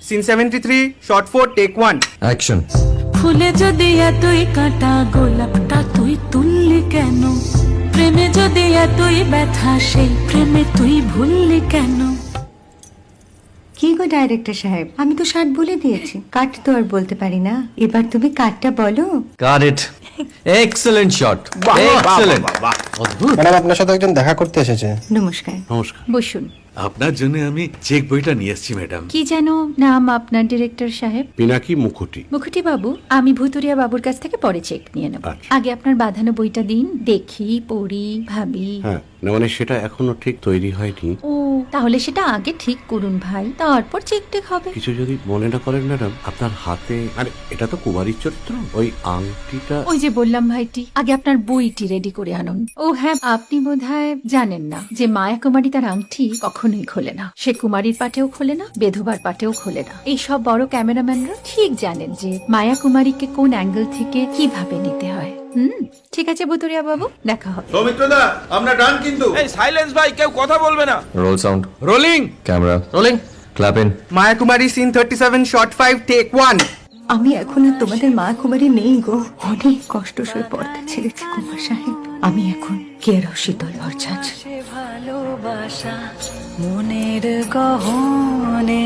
Scene 73 short 4 take 1 action. ফুলে যদি এতই কাঁটা গোলাপটা তুই তুললি কেন? প্রেমে যদি এতই ব্যথা সেই প্রেমে তুই ভুললি কেন? কি গো ডাইরেক্টর সাহেব, আমি তো 60 বলে দিয়েছি, কাট তো আর বলতে পারি না, এবার তুমি কাটটা বলো। Got it. Excellent shot, excellent. অদ্ভুত। ম্যাডাম, আপনার সাথে একজন দেখা করতে এসেছে। নমস্কার। নমস্কার। বসুন। আপনার জন্য আমি চেক বইটা নিয়ে এসেছি ম্যাডাম। কি যেন নাম আপনার ডিরেক্টর সাহেব? পিনাকি মুখোটি। মুখুটি বাবু, আমি ভুতুরিয়া বাবুর কাছ থেকে পরে চেক নিয়ে নেব। আচ্ছা। আগে আপনার বাঁধানো বইটা দিন, দেখি, পড়ি, ভাবি। হ্যাঁ, না মানে সেটা এখনো ঠিক তৈরি হয়নি। ও, তাহলে সেটা আগে ঠিক করুন ভাই, তারপর চেক টেক হবে। কিছু যদি মনে না করেন ম্যাডাম, আপনার হাতে, আরে এটা তো কুমারীর চরিত্র, ওই আংটিটা। ওই যে বললাম ভাইটি, আগে আপনার বইটি রেডি করে আনুন। ও হ্যাঁ, আপনি বোধহয় জানেন না যে মায়া কুমারী তার আংটি কখনোই খোলে না। সে কুমারীর পাটেও খোলে না, বেধবার পাটেও খোলে না। এই সব বড় ক্যামেরাম্যানরা ঠিক জানেন যে মায়া কুমারীকে কোন অ্যাঙ্গেল থেকে কিভাবে নিতে হয়। ঠিক আছে ভুতুরিয়া বাবু, দেখা হবে। সৌমিত্রদা, আমরা ডান কিন্তু। এই সাইলেন্স ভাই, কেউ কথা বলবে না। Roll sound, rolling camera rolling, clap in. Maya Kumari scene 37 shot 5 take 1 আমি এখন আর তোমাদের মা কুমারী নেই গো, অনেক কষ্ট সয়ে পর্দা ছেড়েছি কুমার সাহেব। আমি এখন কেরো শীতল ভরছাছ। ভালোবাসা মনের গহনে